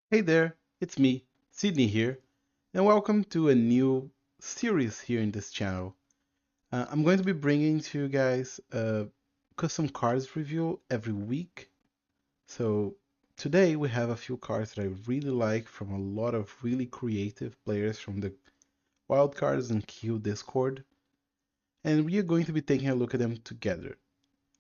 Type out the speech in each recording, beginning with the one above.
Hey there, it's me, Sidney here, and welcome to a new series here in this channel. I'm going to be bringing to you guys a custom cards review every week. So today we have a few cards that I really like from a lot of really creative players from the Wildcards and Q Discord, and we are going to be taking a look at them together.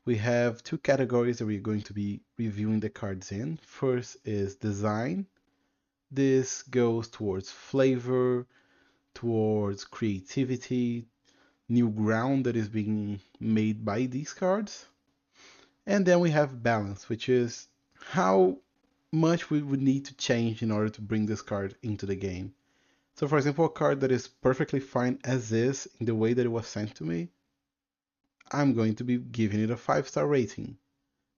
We have two categories that we're going to be reviewing the cards in. First is design. This goes towards flavor, towards creativity, new ground that is being made by these cards. And then we have balance, which is how much we would need to change in order to bring this card into the game. So, for example, a card that is perfectly fine as is in the way that it was sent to me, I'm going to be giving it a 5-star rating.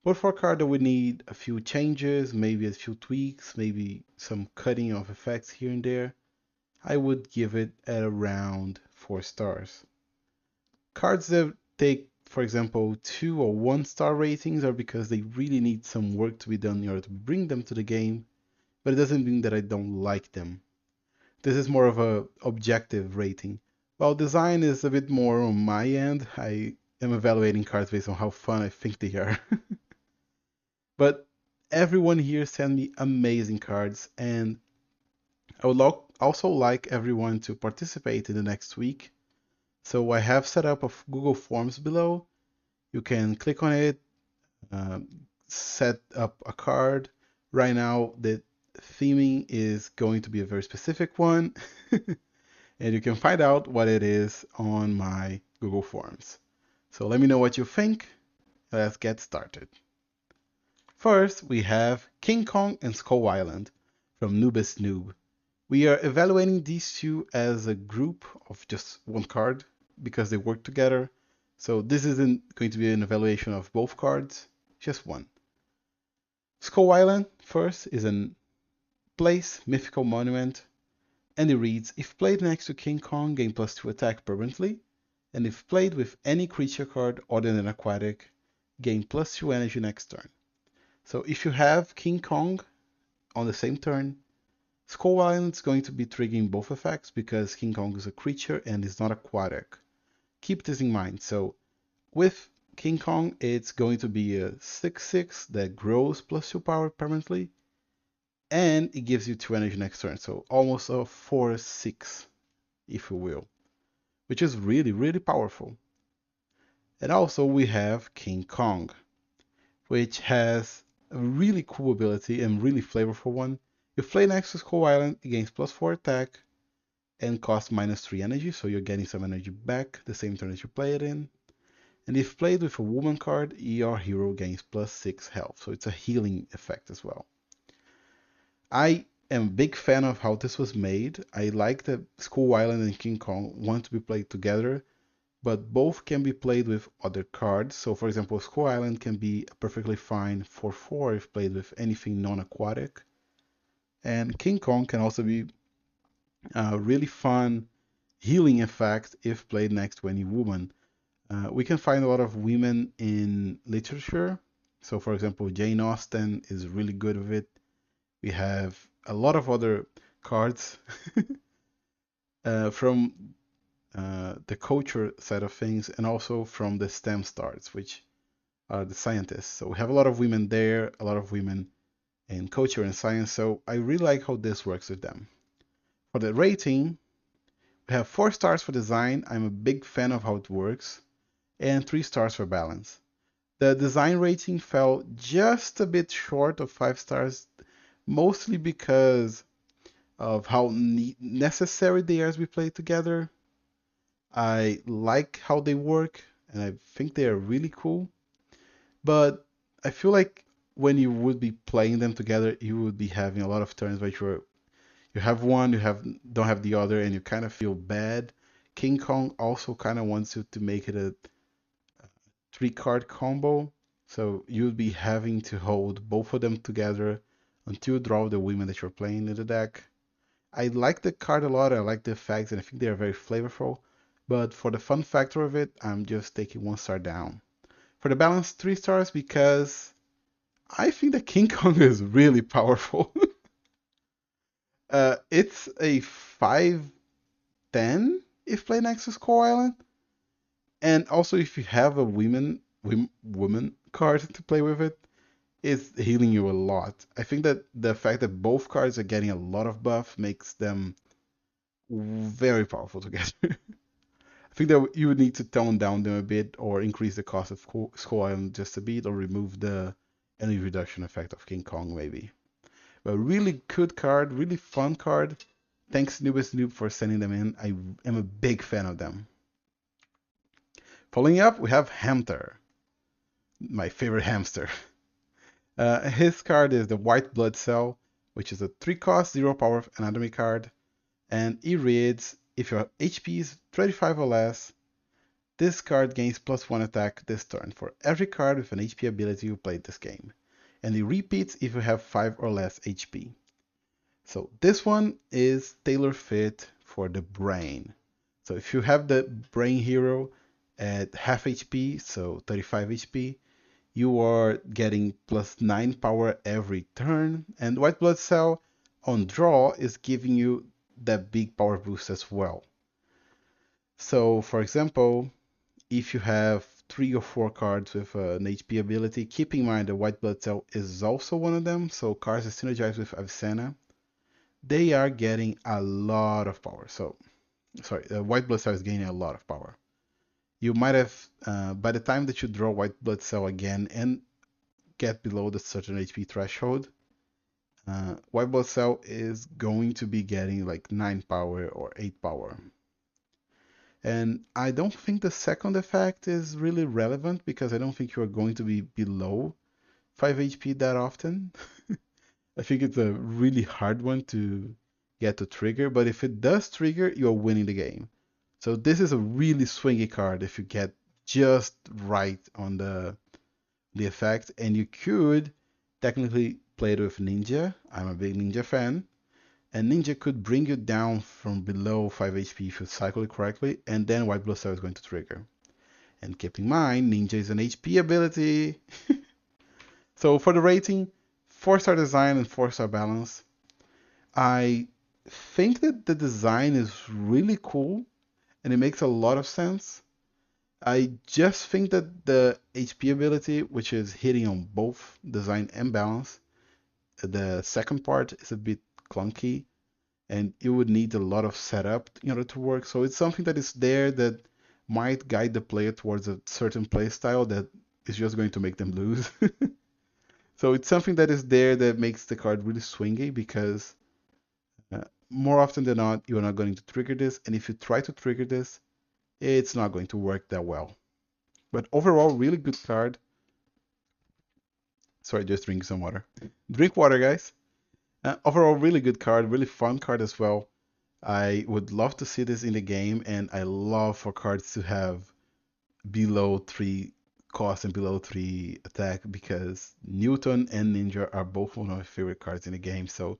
But for a card that would need a few changes, maybe a few tweaks, maybe some cutting of effects here and there, I would give it at around 4 stars. Cards that take, for example, 2 or 1-star ratings are because they really need some work to be done in order to bring them to the game, but it doesn't mean that I don't like them. This is more of a objective rating. While design is a bit more on my end, I am evaluating cards based on how fun I think they are. But everyone here sent me amazing cards, and I would also like everyone to participate in the next week. So I have set up a Google Forms below. You can click on it, set up a card. Right now, the theming is going to be a very specific one, and you can find out what it is on my Google Forms. So let me know what you think. Let's get started. First, we have King Kong and Skull Island from Noobest Noob. We are evaluating these two as a group of just one card because they work together. So this isn't going to be an evaluation of both cards, just one. Skull Island first is a place mythical monument, and it reads, if played next to King Kong, gain +2 attack permanently, and if played with any creature card other than aquatic, gain +2 energy next turn. So if you have King Kong on the same turn, Skull Island is going to be triggering both effects because King Kong is a creature and is not aquatic. Keep this in mind. So with King Kong, it's going to be a 6/6 that grows +2 power permanently, and it gives you 2 energy next turn. So almost a 4/6, if you will, which is really, really powerful. And also we have King Kong, which has a really cool ability and really flavorful one. You play next to Skull Island, it gains +4 attack and costs -3 energy, so you're getting some energy back the same turn as you play it in. And if played with a woman card, your hero gains +6 health, so it's a healing effect as well. I am a big fan of how this was made. I like that Skull Island and King Kong want to be played together, but both can be played with other cards. So for example, Skull Island can be perfectly fine for 4 if played with anything non-aquatic. And King Kong can also be a really fun healing effect if played next to any woman. We can find a lot of women in literature. So for example, Jane Austen is really good with it. We have a lot of other cards from the culture side of things and also from the STEM stars, which are the scientists. So we have a lot of women there, a lot of women in culture and science. So I really like how this works with them. For the rating, we have 4 stars for design. I'm a big fan of how it works, and 3 stars for balance. The design rating fell just a bit short of 5 stars, mostly because of how necessary they are as we play together. I like how they work, and I think they are really cool. But I feel like when you would be playing them together, you would be having a lot of turns where you have one, you have don't have the other, and you kind of feel bad. King Kong also kind of wants you to make it a 3-card combo, so you'd be having to hold both of them together until you draw the women that you're playing in the deck. I like the card a lot, I like the effects, and I think they are very flavorful, but for the fun factor of it, I'm just taking 1 star down. For the balance, 3 stars because I think that King Kong is really powerful. It's a 5/10 if played next to Skull Island, and also if you have a woman card to play with it, it's healing you a lot. I think that the fact that both cards are getting a lot of buff makes them very powerful together. I think that you would need to tone down them a bit or increase the cost of Skull Island just a bit or remove the energy reduction effect of King Kong maybe. But really good card, really fun card. Thanks Newest Noob for sending them in. I am a big fan of them. Following up, we have Hamster, my favorite hamster. His card is the White Blood Cell, which is a 3 cost, 0 power anatomy card. And it reads, if your HP is 35 or less, this card gains +1 attack this turn for every card with an HP ability you played this game. And it repeats if you have 5 or less HP. So this one is tailor fit for the brain. So if you have the brain hero at half HP, so 35 HP, you are getting +9 power every turn. And White Blood Cell on draw is giving you that big power boost as well. So for example, if you have 3 or 4 cards with an HP ability, keep in mind the White Blood Cell is also one of them. So cards that synergize with Avicenna, they are getting a lot of power. So, sorry, the White Blood Cell is gaining a lot of power. You might have, by the time that you draw White Blood Cell again and get below the certain HP threshold, White Blood Cell is going to be getting like 9 power or 8 power. And I don't think the second effect is really relevant because I don't think you are going to be below 5 HP that often. I think it's a really hard one to get to trigger, but if it does trigger, you're winning the game. So this is a really swingy card if you get just right on the effect, and you could technically play it with Ninja. I'm a big Ninja fan. And Ninja could bring you down from below 5 HP if you cycle it correctly, and then White Blood Cell is going to trigger. And keep in mind, Ninja is an HP ability. So for the rating, 4-star design and 4-star balance. I think that the design is really cool and it makes a lot of sense. I just think that the HP ability, which is hitting on both design and balance, the second part is a bit clunky and it would need a lot of setup in order to work. So it's something that is there that might guide the player towards a certain play style that is just going to make them lose. So it's something that is there that makes the card really swingy because more often than not, you're not going to trigger this. And if you try to trigger this, it's not going to work that well. But overall, really good card. Sorry, just drinking some water. Drink water, guys. Overall, really good card, really fun card as well. I would love to see this in the game, and I love for cards to have below 3 cost and below 3 attack because Newton and Ninja are both one of my favorite cards in the game. So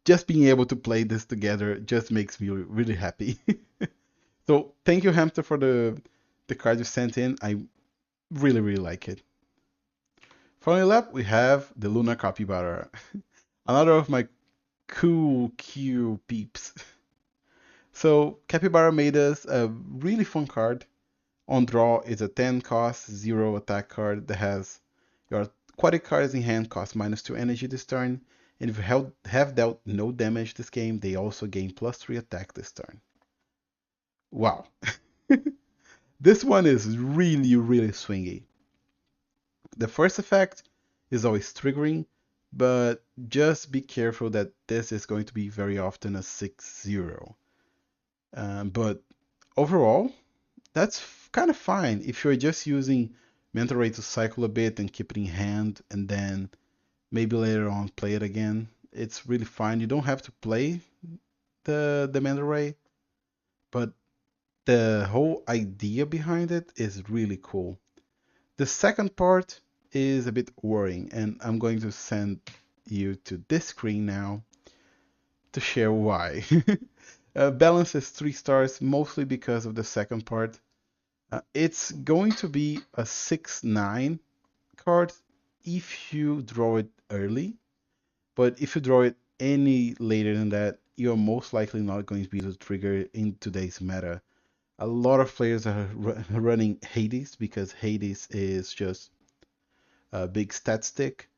just being able to play this together just makes me really happy. So thank you, Hamster, for the card you sent in. I really like it. Following up, we have the Luna Capybara. Another of my cool Q peeps. So Capybara made us a really fun card. On draw, it's a 10 cost, 0 attack card that has your aquatic cards in hand cost -2 energy this turn. And if you have dealt no damage this game, they also gain +3 attack this turn. Wow. This one is really swingy. The first effect is always triggering, but just be careful that this is going to be very often a 6/0. But overall, that's kind of fine if you're just using Mental Ray to cycle a bit and keep it in hand and then maybe later on play it again. It's really fine. You don't have to play the Mental Ray, but the whole idea behind it is really cool. The second part is a bit worrying, and I'm going to send you to this screen now to share why. Balance is 3 stars, mostly because of the second part. It's going to be a 6/9 card if you draw it early, but if you draw it any later than that, you're most likely not going to be able to trigger in today's meta. A lot of players are running Hades because Hades is just a big stat stick.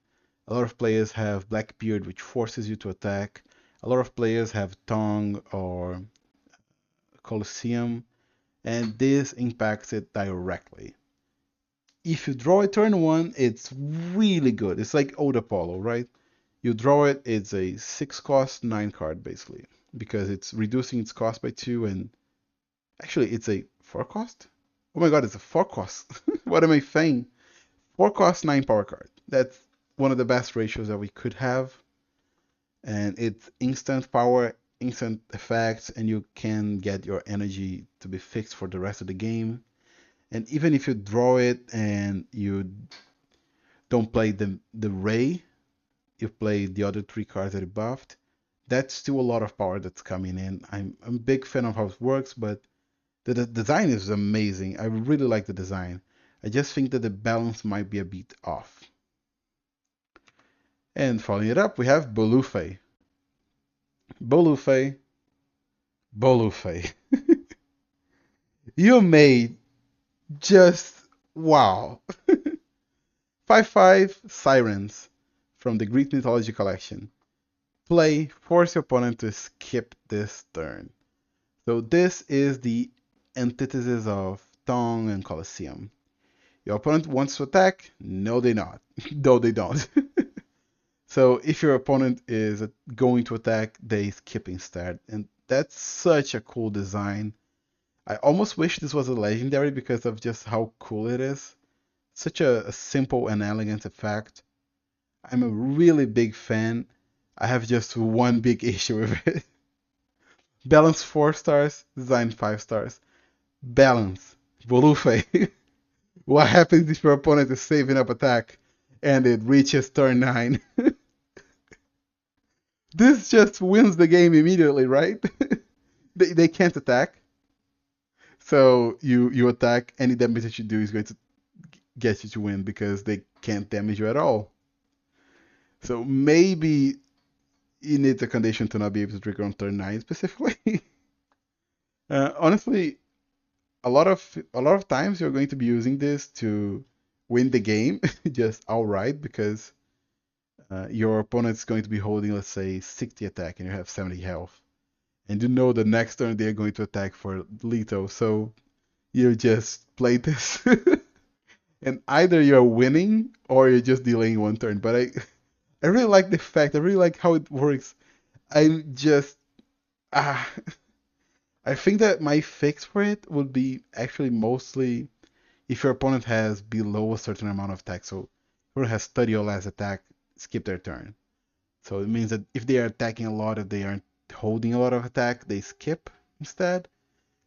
A lot of players have Blackbeard, which forces you to attack. A lot of players have Tongue or Colosseum, and this impacts it directly. If you draw a turn one, it's really good. It's like Old Apollo, right? You draw it, it's a 6 cost, 9 card basically, because it's reducing its cost by 2, and actually it's a 4 cost? Oh my god, it's a 4 cost. What am I saying? 4 cost, 9 power card. That's one of the best ratios that we could have, and it's instant power, instant effects, and you can get your energy to be fixed for the rest of the game. And even if you draw it and you don't play the Ray, you play the other 3 cards that you buffed, that's still a lot of power that's coming in. I'm a big fan of how it works, but the design is amazing. I really like the design. I just think that the balance might be a bit off. And following it up, we have Bolufe. Bolufe. Bolufe. You made just wow. 5/5 Sirens from the Greek Mythology collection. Play, force your opponent to skip this turn. So this is the antithesis of Tongue and Colosseum. Your opponent wants to attack? No, they not. No, they don't. So if your opponent is going to attack, they skip instead. And that's such a cool design. I almost wish this was a legendary because of just how cool it is. Such a simple and elegant effect. I'm a really big fan. I have just one big issue with it. Balance 4 stars, design 5 stars. Balance. Bolufe. What happens if your opponent is saving up attack and it reaches turn 9? This just wins the game immediately, right? They can't attack. So you attack, any damage that you do is going to get you to win because they can't damage you at all. So maybe you need a condition to not be able to trigger on turn 9 specifically. Honestly, a lot of times you're going to be using this to win the game just outright because your opponent's going to be holding, let's say, 60 attack and you have 70 health. And you know the next turn they're going to attack for lethal, so you just play this. And either you're winning or you're just delaying one turn. But I really like the fact, I really like how it works. I just, ah, I think that my fix for it would be actually mostly if your opponent has below a certain amount of attack. So who has 30 or less attack, skip their turn. So it means that if they are attacking a lot, if they aren't holding a lot of attack, they skip instead.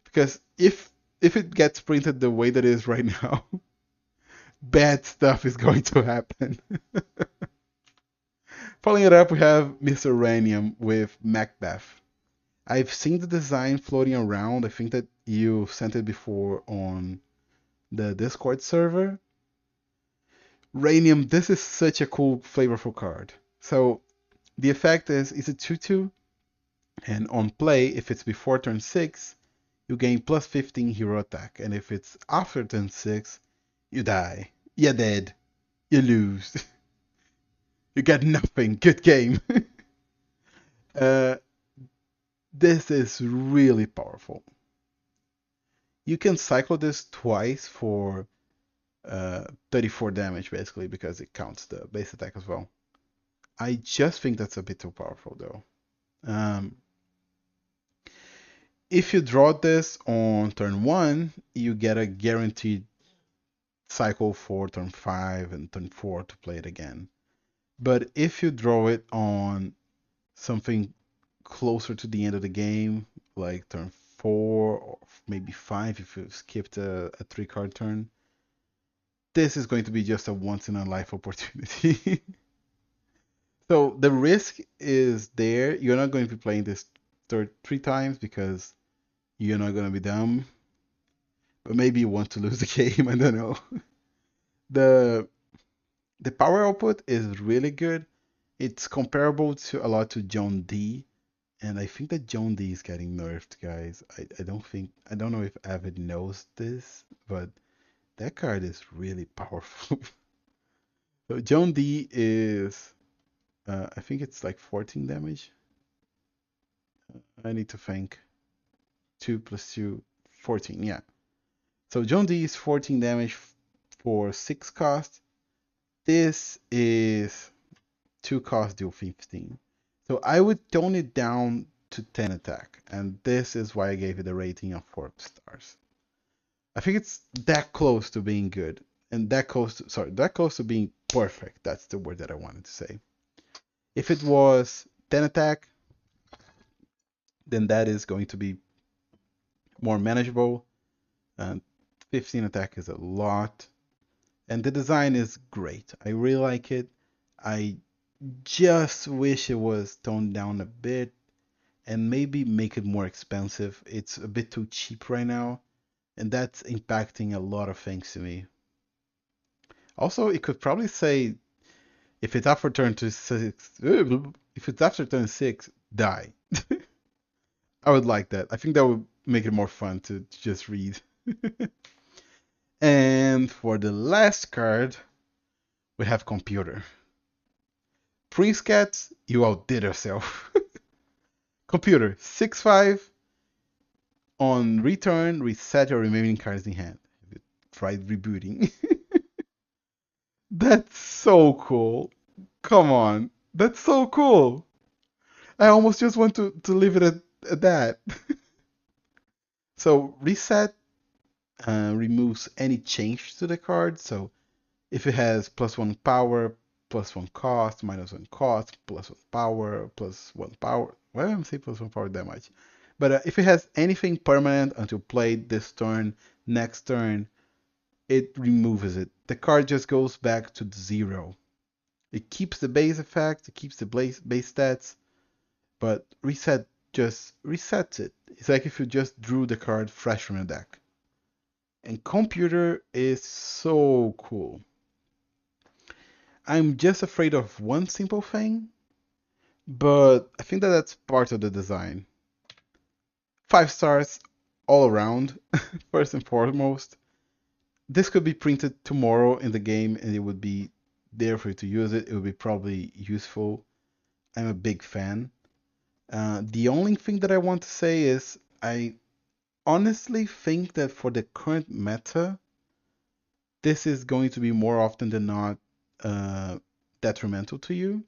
Because if it gets printed the way that it is right now, bad stuff is going to happen. Following it up, we have Mr. Uranium with Macbeth. I've seen the design floating around. I think that you sent it before on the Discord server. Uranium, this is such a cool, flavorful card. So the effect is it's a 2/2, and on play, if it's before turn 6, you gain plus 15 hero attack, and if it's after turn 6, you die. You're dead. You lose. You get nothing. Good game. uh, this is really powerful. You can cycle this twice for 34 damage, basically, because it counts the base attack as well. I just think that's a bit too powerful, though. If you draw this on turn 1, you get a guaranteed cycle for turn 5 and turn 4 to play it again. But if you draw it on something closer to the end of the game, like turn 4 or maybe 5 if you skipped a 3-card turn, this is going to be just a once in a life opportunity. So the risk is there. You're not going to be playing this 3 times because you're not going to be dumb. But maybe you want to lose the game, I don't know. The power output is really good. It's comparable to a lot to John D, and I think that John D is getting nerfed, guys. I don't know if Avid knows this, but that card is really powerful. So John D is, I think it's like 14 damage. I need to think. 2 plus 2, 14, yeah. So John D is 14 damage for 6 cost. This is 2 cost, deal 15. So I would tone it down to 10 attack, and this is why I gave it a rating of 4 stars. I think it's that close to being good, and that close to, sorry, that close to being perfect. That's the word that I wanted to say. If it was 10 attack, then that is going to be more manageable. And 15 attack is a lot. And the design is great. I really like it. I just wish it was toned down a bit and maybe make it more expensive. It's a bit too cheap right now, and that's impacting a lot of things to me. Also, it could probably say if it's after turn to six, if it's after turn 6, die. I would like that. I think that would make it more fun to just read. And for the last card, we have computer. Prince Cats, you outdid yourself. Computer, 6/5. On return, reset your remaining cards in hand. Tried rebooting. That's so cool. Come on. That's so cool. I almost just want to leave it at that. So reset removes any change to the card. So if it has +1 power, +1 cost, -1 cost, +1 power, +1 power. Why am I saying +1 power that much? But if it has anything permanent until played this turn, next turn, it removes it. The card just goes back to 0. It keeps the base effect, it keeps the base stats, but reset just resets it. It's like if you just drew the card fresh from the deck. And computer is so cool. I'm just afraid of one simple thing, but I think that that's part of the design. 5 stars all around, first and foremost. This could be printed tomorrow in the game and it would be there for you to use it. It would be probably useful. I'm a big fan. The only thing that I want to say is I honestly think that for the current meta, this is going to be more often than not detrimental to you.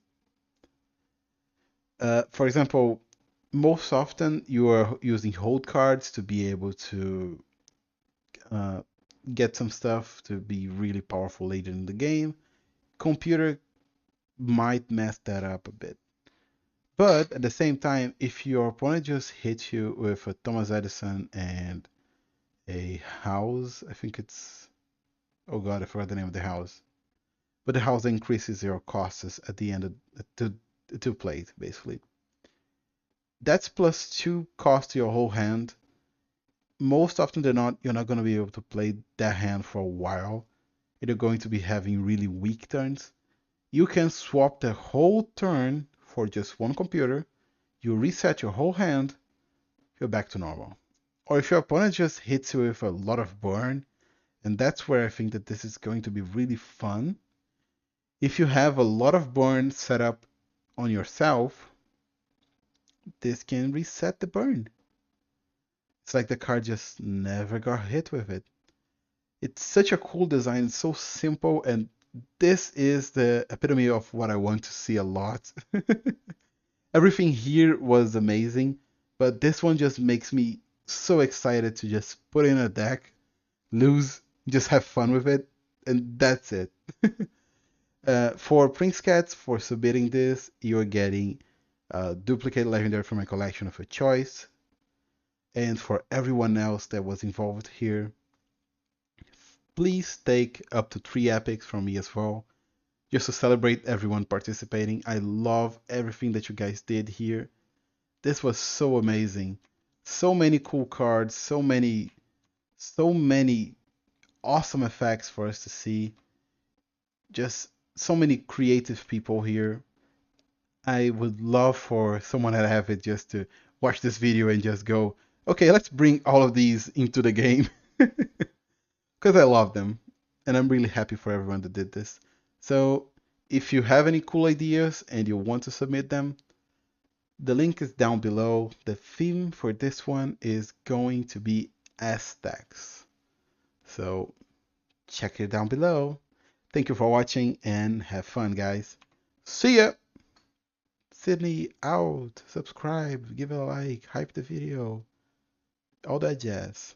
For example, most often you are using hold cards to be able to uh, get some stuff to be really powerful later in the game. Computer might mess that up a bit. But at the same time, if your opponent just hits you with a Thomas Edison and a house, I think it's, oh god, I forgot the name of the house. But the house increases your costs at the end of to play it, basically. That's +2 cost to your whole hand. Most often than not, you're not going to be able to play that hand for a while. You're going to be having really weak turns. You can swap the whole turn for just one computer. You reset your whole hand, you're back to normal. Or if your opponent just hits you with a lot of burn, and that's where I think that this is going to be really fun. If you have a lot of burn set up on yourself, this can reset the burn. It's like the card just never got hit with it. It's such a cool design, it's so simple, and this is the epitome of what I want to see a lot. Everything here was amazing, but this one just makes me so excited to just put in a deck, lose, just have fun with it, and that's it. For Prince Cats, for submitting this, you're getting duplicate legendary from my collection of a choice. And for everyone else that was involved here, please take up to 3 epics from me as well, just to celebrate everyone participating. I love everything that you guys did here. This was so amazing. So many cool cards, so many awesome effects for us to see. Just so many creative people here. I would love for someone at Avid just to watch this video and just go, okay, let's bring all of these into the game. Because I love them. And I'm really happy for everyone that did this. So if you have any cool ideas and you want to submit them, the link is down below. The theme for this one is going to be Aztecs. So check it down below. Thank you for watching and have fun, guys. See ya! Sidney out. Subscribe, give it a like, hype the video, all that jazz.